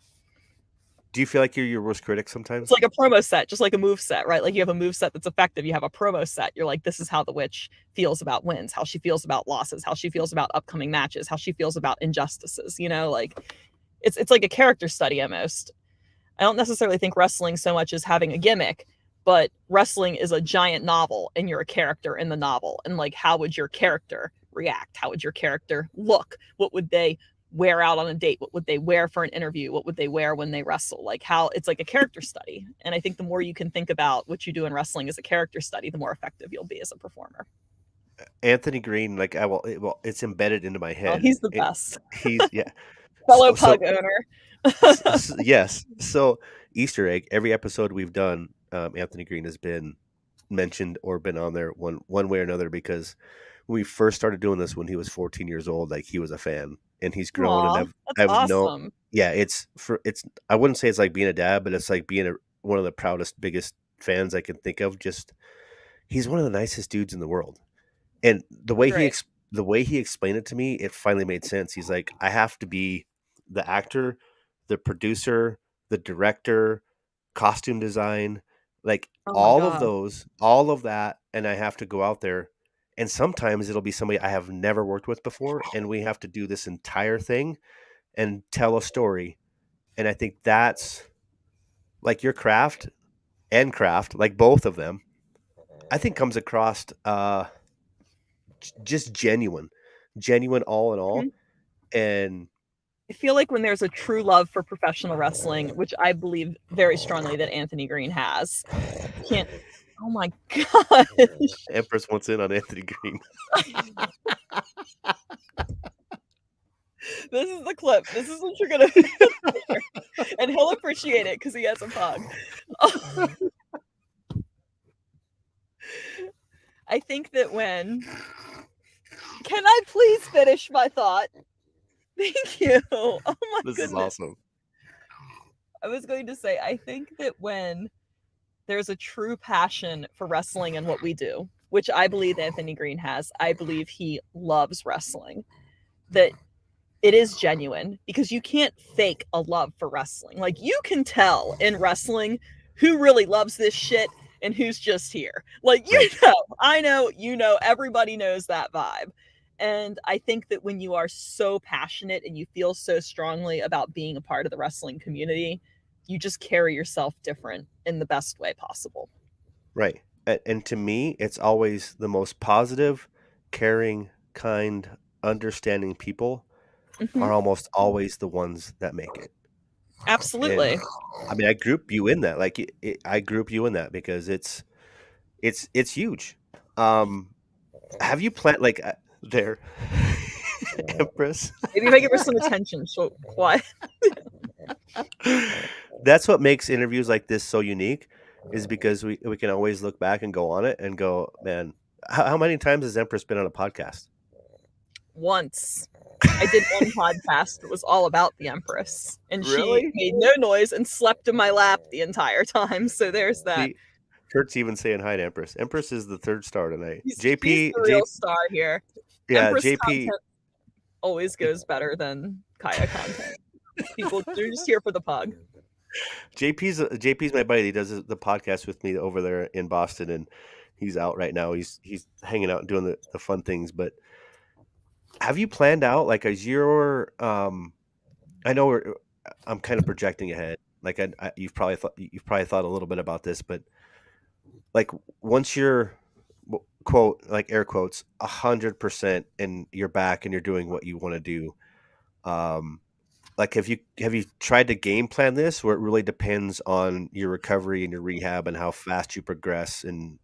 Do you feel like you're your worst critic It's sometimes? like a promo set, just like a move set, right? Like you have a move set that's effective. You have a promo set. You're like, this is how the witch feels about wins, how she feels about losses, how she feels about upcoming matches, how she feels about injustices. You know, like it's like a character study almost. I don't necessarily think wrestling so much as having a gimmick, but wrestling is a giant novel and you're a character in the novel. And like, how would your character react? How would your character look? What would they wear out on a date? What would they wear for an interview? What would they wear when they wrestle? Like how it's like a character study. And I think the more you can think about what you do in wrestling as a character study, the more effective you'll be as a performer. Anthony Green, like well, it's embedded into my Oh, head. he's the best. He's yeah. Fellow So pug owner. yes. So Easter egg. Every episode we've done, Anthony Green has been mentioned or been on there one way or another because when we first started doing this when he was 14 years old, like he was a fan and he's grown and Aw, that's I've no awesome. yeah, it's I wouldn't say it's like being a dad, but it's like being one of the proudest, biggest fans I can think of. Just he's one of the nicest dudes in the world. And Great. the way he explained it to me, it finally made sense. He's like, I have to be the actor, the producer, the director, costume design, like Oh my all of God. those, all of that, and I have to go out there. And sometimes it'll be somebody I have never worked with before, and we have to do this entire thing and tell a story. And I think that's like your craft and craft, like both of them, I think comes across just genuine all in all. Mhm. And I feel like when there's a true love for professional wrestling, which I believe very strongly that Anthony Green has, can't. Oh my gosh. Empress wants in on Anthony Green. This is the clip. This is what you're gonna and he'll appreciate it because he has a pug. I think that when can I please finish my thought? Thank you. Oh my This goodness. is awesome. I was going to say, I think that when there's a true passion for wrestling and what we do, which I believe Anthony Green has, I believe he loves wrestling, that it is genuine because you can't fake a love for wrestling. Like you can tell in wrestling who really loves this shit and who's just here. Like, you know, I know, you know, everybody knows that vibe. And I think that when you are so passionate and you feel so strongly about being a part of the wrestling community, you just carry yourself different in the best way possible. Right. And to me, it's always the most positive, caring, kind, understanding people are almost always the ones that make it. Absolutely. And I mean, I group you in that. Like I group you in that because it's huge. Have you planned like there, Empress? Maybe if I give her some attention, she'll quiet. That's what makes interviews like this so unique, is because we can always look back and go on it and go, man, how many times has Empress been on a podcast? Once. I did one podcast that was all about the Empress, and Really? she made no noise and slept in my lap the entire time. So there's that. See, Kurt's even saying hi to Empress. Empress is the third star tonight. He's JP, the real star here. Yeah, Empress JP content always goes better than Kaia content. People, they're just here for the pug. JP's my buddy. He does the podcast with me over there in Boston, and he's out right now. He's hanging out and doing the fun things. But have you planned out, like, as your I know I'm kind of projecting ahead. Like you've probably thought a little bit about this, but like once you're quote, like air quotes, 100% and you're back and you're doing what you want to do, like have you tried to game plan this, where it really depends on your recovery and your rehab and how fast you progress, and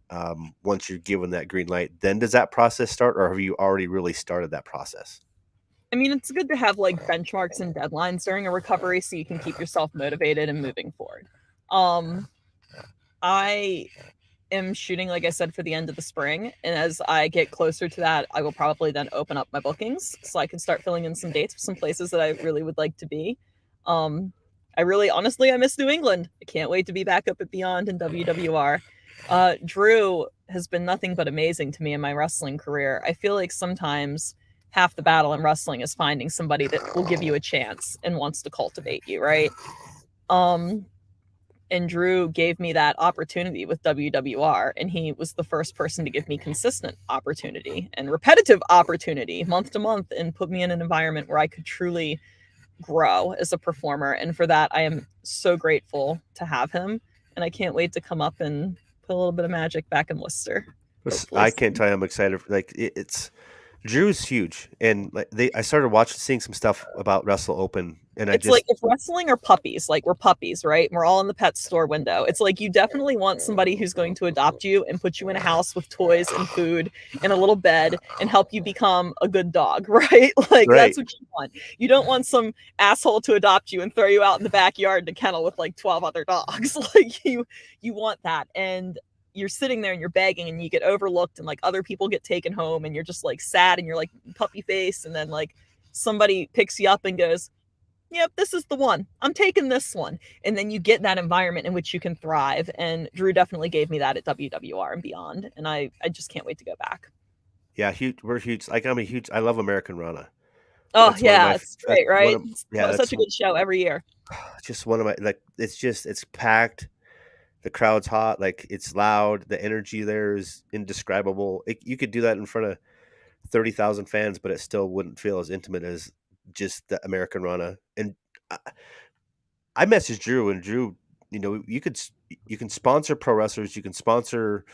once you're given that green light, then does that process start, or have you already really started that process? I mean, it's good to have like benchmarks and deadlines during a recovery so you can keep yourself motivated and moving forward. I am shooting, like I said, for the end of the spring, and as I get closer to that, I will probably then open up my bookings so I can start filling in some dates for some places that I really would like to be. I really, honestly, I miss New England. I can't wait to be back up at Beyond and WWR. Drew has been nothing but amazing to me in my wrestling career. I feel like sometimes half the battle in wrestling is finding somebody that will give you a chance and wants to cultivate you, right? And Drew gave me that opportunity with WWR, and he was the first person to give me consistent opportunity and repetitive opportunity month to month, and put me in an environment where I could truly grow as a performer. And for that, I am so grateful to have him, and I can't wait to come up and put a little bit of magic back in Worcester. I can't tell you, I'm excited. Like it's Drew's huge, and like I started seeing some stuff about Wrestle Open, and it's like if wrestling are puppies, like we're puppies, right? We're all in the pet store window. It's like you definitely want somebody who's going to adopt you and put you in a house with toys and food and a little bed and help you become a good dog, right? Like That's what you want. You don't want some asshole to adopt you and throw you out in the backyard in a kennel with like 12 other dogs. Like you want that. And you're sitting there and you're begging and you get overlooked, and like other people get taken home, and you're just like sad and you're like puppy face, and then like somebody picks you up and goes, yep, this is the one. I'm taking this one. And then you get that environment in which you can thrive. And Drew definitely gave me that at WWR and Beyond. And I just can't wait to go back. Yeah, huge. We're huge. Like I love American Rana. Oh yeah, it's great, right? It's such a good show every year. Just one of my, like, it's packed. The crowd's hot, like it's loud. The energy there is indescribable. You could do that in front of 30,000 fans, but it still wouldn't feel as intimate as just the American Rana. And I messaged Drew, and Drew, you can sponsor pro wrestlers, you can sponsor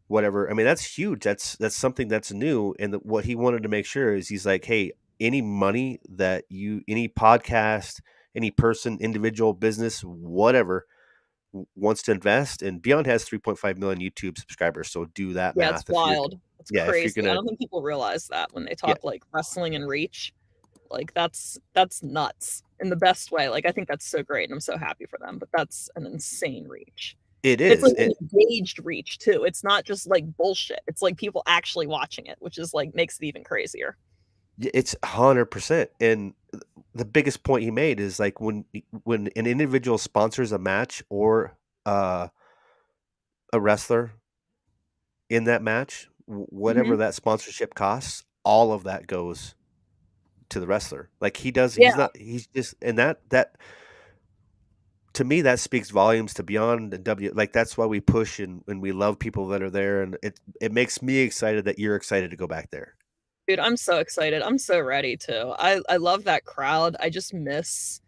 whatever. I mean, that's huge. That's something that's new. And what he wanted to make sure is, he's like, hey, any money that any podcast, any person, individual, business, whatever, wants to invest, and Beyond has 3.5 million YouTube subscribers, so do that math. It's wild. It's crazy. I don't think people realize that when they talk like wrestling and reach. Like that's nuts in the best way. Like I think that's so great, and I'm so happy for them, but that's an insane reach. It is. It's like an engaged reach too. It's not just like bullshit. It's like people actually watching it, which is like makes it even crazier. It's 100%. And the biggest point he made is like when an individual sponsors a match or a wrestler in that match, whatever that sponsorship costs, all of that goes to the wrestler. Like he does. He's just, and that to me, that speaks volumes to Beyond and like that's why we push and we love people that are there, and it makes me excited that you're excited to go back there. Dude, I'm so excited. I'm so ready too. I love that crowd. I just miss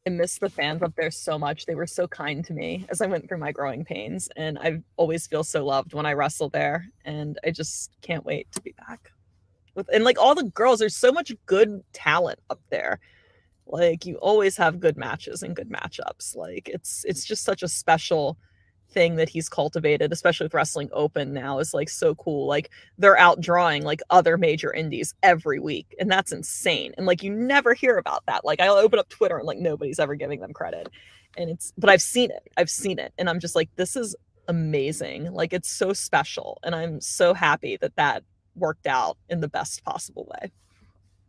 the fans up there so much. They were so kind to me as I went through my growing pains, and I always feel so loved when I wrestle there, and I just can't wait to be back. And like all the girls, there's so much good talent up there. Like you always have good matches and good matchups. Like it's just such a special thing that he's cultivated, especially with Wrestling Open now, is like so cool. Like they're out drawing like other major indies every week, and that's insane. And like you never hear about that. Like I'll open up Twitter and like nobody's ever giving them credit. And but I've seen it, and I'm just like, this is amazing. Like it's so special, and I'm so happy that worked out in the best possible way.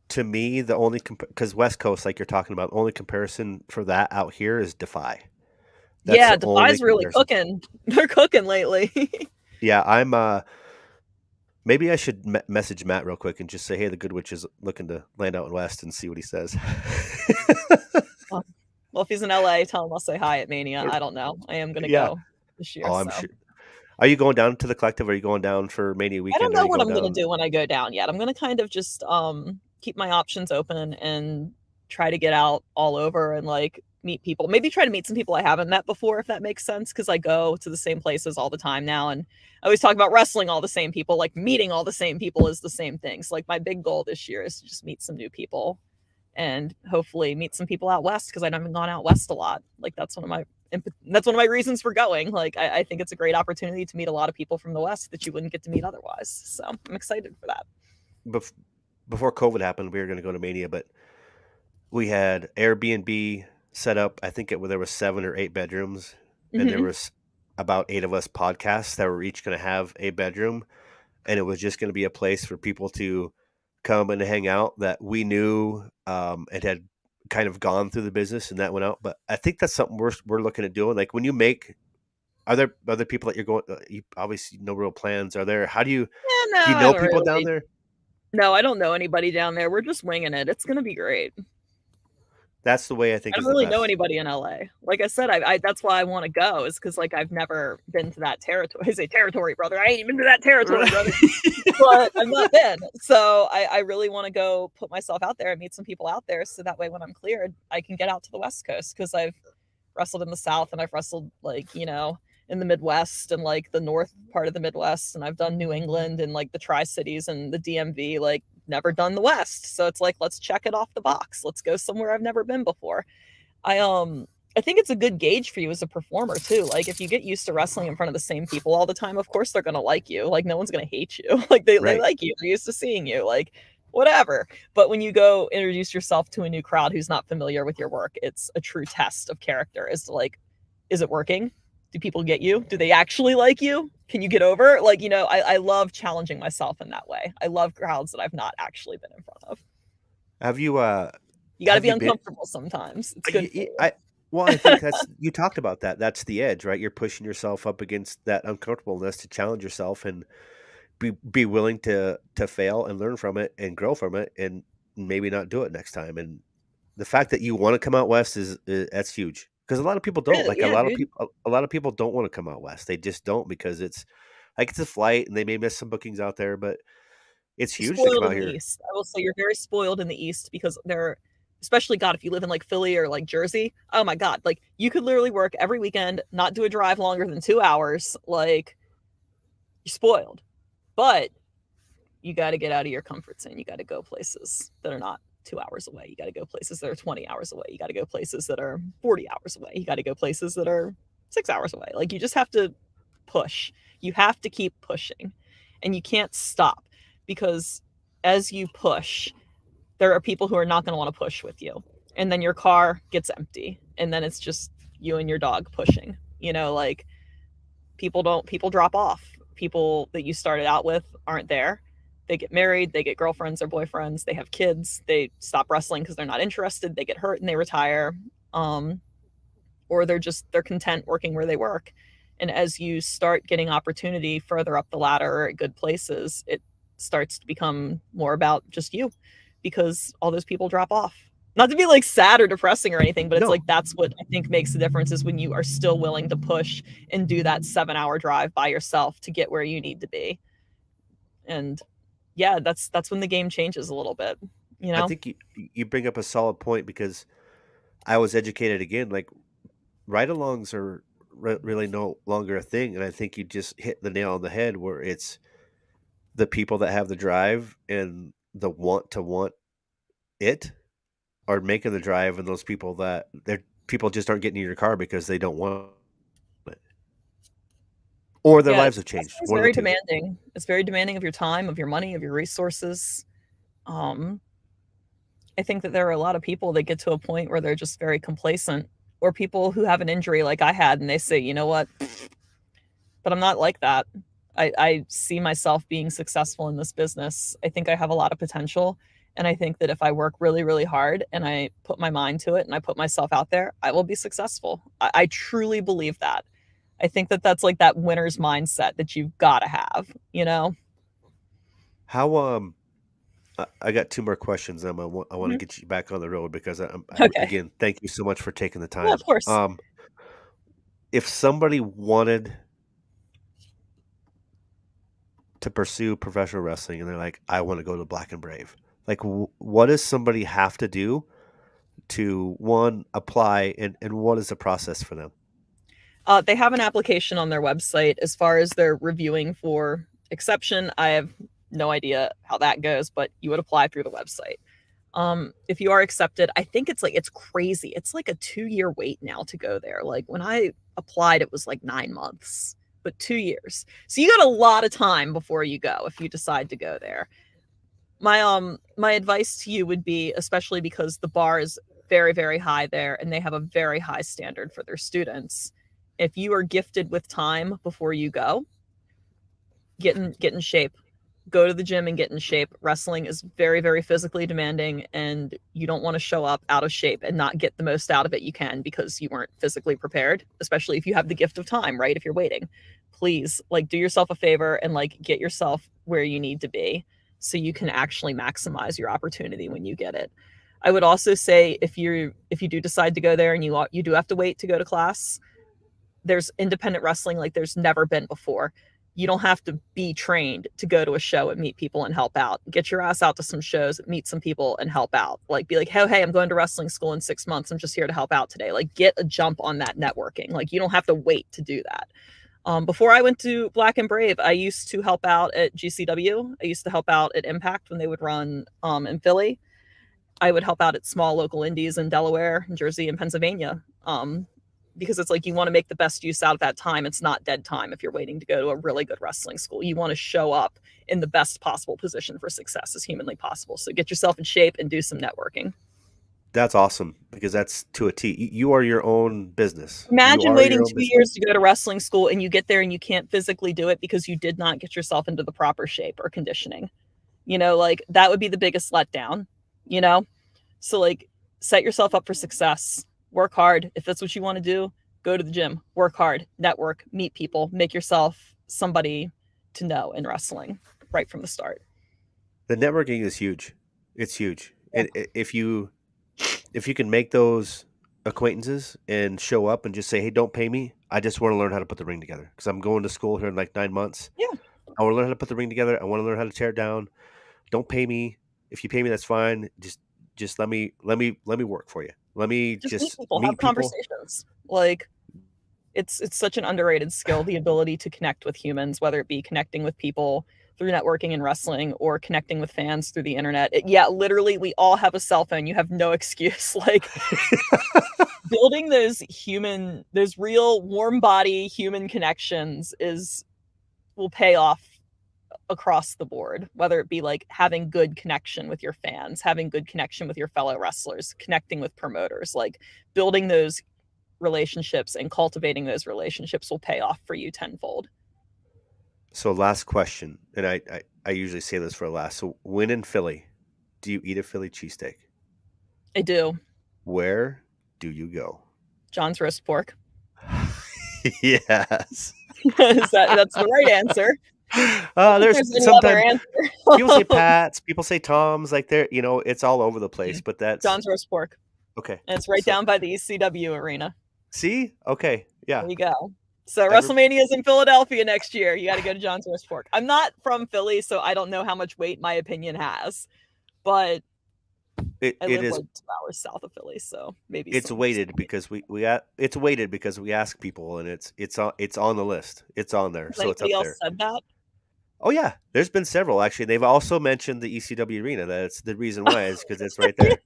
To me, the only because West Coast, like you're talking about, only comparison for that out here is Defy. Yeah, Defy's really cooking. They're cooking lately. Yeah, I'm. Maybe I should message Matt real quick and just say, "Hey, the Good Witch is looking to land out in West," and see what he says. Well, if he's in LA, tell him I'll say hi at Mania. I don't know. I am going to go this year. Oh, I'm sure. Are you going down to the Collective? Or are you going down for Mania weekend? I don't know what I'm going to do when I go down yet. I'm going to kind of just keep my options open and try to get out all over and like meet people. Maybe try to meet some people I haven't met before, if that makes sense, because I go to the same places all the time now, and I always talk about wrestling all the same people. Like meeting all the same people is the same thing. So like my big goal this year is to just meet some new people and hopefully meet some people out west, because I haven't gone out west a lot. Like that's one of my reasons for going. Like I think it's a great opportunity to meet a lot of people from the west that you wouldn't get to meet otherwise. So I'm excited for that. Before COVID happened, we were going to go to Mania, but we had Airbnb set up. I think there was 7 or 8 bedrooms, and there was about 8 of us podcasts that were each going to have a bedroom, and it was just going to be a place for people to come and hang out that we knew and had kind of gone through the business, and that went out. But I think that's something we're looking at doing. Like when you are there other people that you're going? You obviously no real plans. Are there? How do you? Yeah, do you know people down there? No, I don't know anybody down there. We're just winging it. It's going to be great. That's the way I think. I don't really know anybody in LA. Like I said, I that's why I want to go, is because like I've never been to that territory. I say territory, brother. I ain't even been to that territory, brother. But I've not been. So I really want to go put myself out there and meet some people out there, so that way when I'm cleared, I can get out to the West Coast, because I've wrestled in the South and I've wrestled like, in the Midwest and like the north part of the Midwest, and I've done New England and like the Tri-Cities and the DMV, like never done the West. So it's like, let's check it off the box. Let's go somewhere I've never been before. I think it's a good gauge for you as a performer too. Like if you get used to wrestling in front of the same people all the time, of course they're going to like you. Like no one's going to hate you. Like they like you. They're used to seeing you, like whatever. But when you go introduce yourself to a new crowd who's not familiar with your work, it's a true test of character. Is to like, is it working? Do people get you? Do they actually like you? Can you get over? Like, I love challenging myself in that way. I love crowds that I've not actually been in front of. Have you? You got to be uncomfortable sometimes. It's good. I think you talked about that. That's the edge, right? You're pushing yourself up against that uncomfortableness to challenge yourself and be willing to fail and learn from it and grow from it and maybe not do it next time. And the fact that you want to come out west is that's huge. Because a lot of people don't. A lot of people don't want to come out west. They just don't, because it's like it's a flight and they may miss some bookings out there, but it's huge to come out here. East. I will say you're very spoiled in the East, because they're, especially God, if you live in like Philly or like Jersey, oh my God, like you could literally work every weekend, not do a drive longer than 2 hours. Like you're spoiled, but you got to get out of your comfort zone. You got to go places that are not 2 hours away. You got to go places that are 20 hours away. You got to go places that are 40 hours away. You got to go places that are 6 hours away. Like you just have to push. You have to keep pushing, and you can't stop, because as you push, there are people who are not going to want to push with you. And then your car gets empty, and then it's just you and your dog pushing, like people drop off. People that you started out with aren't there. They get married, they get girlfriends or boyfriends, they have kids, they stop wrestling because they're not interested, they get hurt and they retire, or they're content working where they work. And as you start getting opportunity further up the ladder or at good places, it starts to become more about just you, because all those people drop off. Not to be like sad or depressing or anything, but it's like that's what I think makes the difference, is when you are still willing to push and do that 7-hour drive by yourself to get where you need to be. And yeah, that's when the game changes a little bit, I think you bring up a solid point, because I was educated again. Like ride-alongs are really no longer a thing, and I think you just hit the nail on the head, where it's the people that have the drive and the want it are making the drive, and those people just aren't getting in your car because they don't want it. or their Yeah, lives have changed. it's One of the very two. demanding. It's very demanding of your time, of your money, of your resources. I think that there are a lot of people that get to a point where they're just very complacent, or people who have an injury like I had, and they say, you know what? But I'm not like that. I see myself being successful in this business. I think I have a lot of potential. And I think that if I work really, really hard and I put my mind to it and I put myself out there, I will be successful. I truly believe that. I think that that's like that winner's mindset that you've got to have, you know? How I got two more questions. I want to Mhm. get you back on the road because Okay. again, thank you so much for taking the Yeah, time. of course. If somebody wanted to pursue professional wrestling and they're like, I want to go to Black and Brave, like what does somebody have to do to one apply, and what is the process for them? They have an application on their website. As far as their reviewing for exception, I have no idea how that goes, but you would apply through the website. If you are accepted, I think it's crazy. It's like a 2-year wait now to go there. Like when I applied, it was like 9 months, but 2 years. So you got a lot of time before you go if you decide to go there. My advice to you would be, especially because the bar is very, very high there and they have a very high standard for their students. If you are gifted with time before you go, get in shape. Go to the gym and get in shape. Wrestling is very, very physically demanding, and you don't want to show up out of shape and not get the most out of it you can because you weren't physically prepared, especially if you have the gift of time, right? If you're waiting, please like do yourself a favor and like get yourself where you need to be so you can actually maximize your opportunity when you get it. I would also say if you do decide to go there and you do have to wait to go to class, there's independent wrestling like there's never been before. You don't have to be trained to go to a show and meet people and help out. Get your ass out to some shows, meet some people and help out. Like be like, hey, I'm going to wrestling school in 6 months. I'm just here to help out today. Like get a jump on that networking. Like you don't have to wait to do that. Before I went to Black and Brave, I used to help out at GCW. I used to help out at Impact when they would run in Philly. I would help out at small local indies in Delaware, Jersey, and Pennsylvania. Because it's like you want to make the best use out of that time. It's not dead time if you're waiting to go to a really good wrestling school. You want to show up in the best possible position for success as humanly possible. So get yourself in shape and do some networking. That's awesome because that's to a T. You are your own business. Imagine waiting 2 years to go to wrestling school and you get there and you can't physically do it because you did not get yourself into the proper shape or conditioning. You know, like that would be the biggest letdown, you know? So like set yourself up for success. Work hard. If that's what you want to do, go to the gym, work hard, network, meet people, make yourself somebody to know in wrestling right from the start. The networking is huge. It's huge. Yeah. And if you can make those acquaintances and show up and just say, hey, don't pay me. I just want to learn how to put the ring together because I'm going to school here in like 9 months. Yeah. I want to learn how to put the ring together. I want to learn how to tear it down. Don't pay me. If you pay me, that's fine. Just let me work for you. Let me just meet people, have conversations. Like it's such an underrated skill, the ability to connect with humans, whether it be connecting with people through networking and wrestling or connecting with fans through the internet. Literally, we all have a cell phone. You have no excuse. Like building those real warm body human connections will pay off across the board, whether it be like having good connection with your fans, having good connection with your fellow wrestlers, connecting with promoters, like building those relationships and cultivating those relationships will pay off for you tenfold. So last question, and I usually say this for last. So when in Philly, do you eat a Philly cheesesteak? I do. Where do you go? John's Roast Pork. Yes. That's the right answer. There's sometimes people say Pat's, people say Tom's, like they're, it's all over the place, but that's John's Roast Pork. Okay. And it's right down by the ECW arena. See? Okay. Yeah. There you go. So WrestleMania is in Philadelphia next year. You got to go to John's Roast Pork. I'm not from Philly, so I don't know how much weight my opinion has, but I live like 2 hours south of Philly, so maybe it's weighted because it's weighted because we ask people, and it's on the list. It's on there, so it's up there. Said that? Oh yeah, there's been several actually. They've also mentioned the ECW arena. That's the reason why is because it's right there.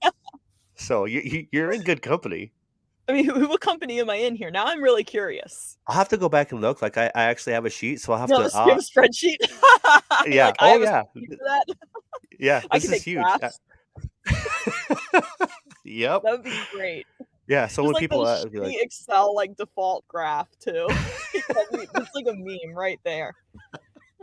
So you're in good company. I mean, what company am I in here? Now I'm really curious. I'll have to go back and look. Like I actually have a sheet, so I'll have No, to. you have a spreadsheet. Yeah. Like, I Oh have a yeah. spreadsheet for that. Yeah. I This can is make huge. graphs. Yep. That would be great. Yeah. So Just when like people the be like, Excel like default graph too. It's like a meme right there.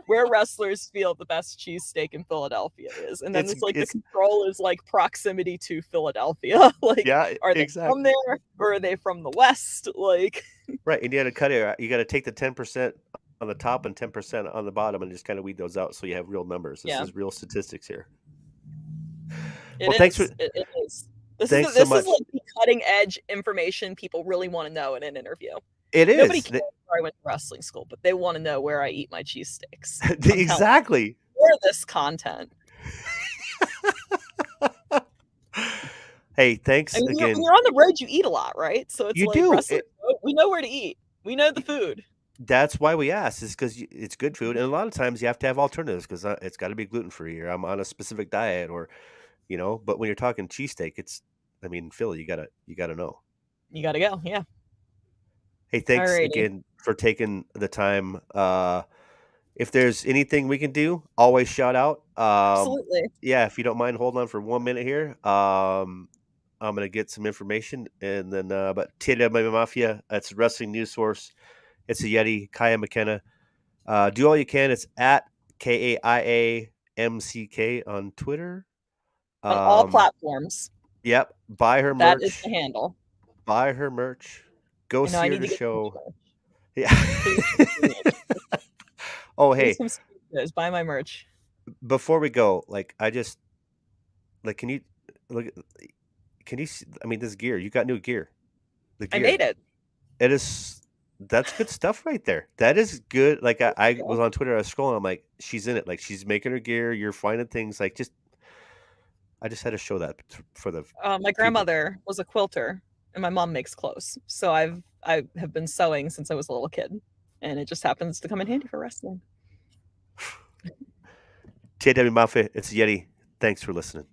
Where wrestlers feel the best cheesesteak in Philadelphia is, and then it's like the control is like proximity to Philadelphia. Like, yeah, are they from exactly. there or are they from the West? Like, Right, and you got to cut it. You got to take the 10% on the top and 10% on the bottom, and just kind of weed those out so you have real numbers. This is real statistics here. Well, thanks for it is. This thanks is so much. is like the cutting edge information people really want to know in an interview. It is. Nobody cares where I went to wrestling school, but they want to know where I eat my cheesesteaks. Exactly. For this content. Hey, thanks I mean, again. when you're on the road, you eat a lot, right? So it's You like do. we know where to eat. We know the food. That's why we ask, is because it's good food, and a lot of times you have to have alternatives because it's got to be gluten free, or I'm on a specific diet, or But when you're talking cheesesteak, Philly, you gotta know. You gotta go, yeah. Hey, thanks again for taking the time. If there's anything we can do, always shout out. Absolutely. Yeah, if you don't mind, hold on for 1 minute here. I'm gonna get some information, and then but TW Mafia, that's Wrestling News Source. It's a Yeti, Kaia McKenna. Do all you can. It's at KAIAMCK on Twitter. On all platforms. Yep. Buy her merch. That is the handle. Buy her merch. Go see her to show. Yeah. Oh, hey. Buy my merch. Before we go, can you look? Can you see? This gear. You got new gear. The gear. I made it. It is. That's good stuff right there. That is good. Like I was on Twitter. I was scrolling. I'm like, she's in it. Like she's making her gear. You're finding things. Like I just had to show that for the. My grandmother was a quilter, and my mom makes clothes. So I have been sewing since I was a little kid, and it just happens to come in handy for wrestling. TW Mafia, it's Yeti. Thanks for listening.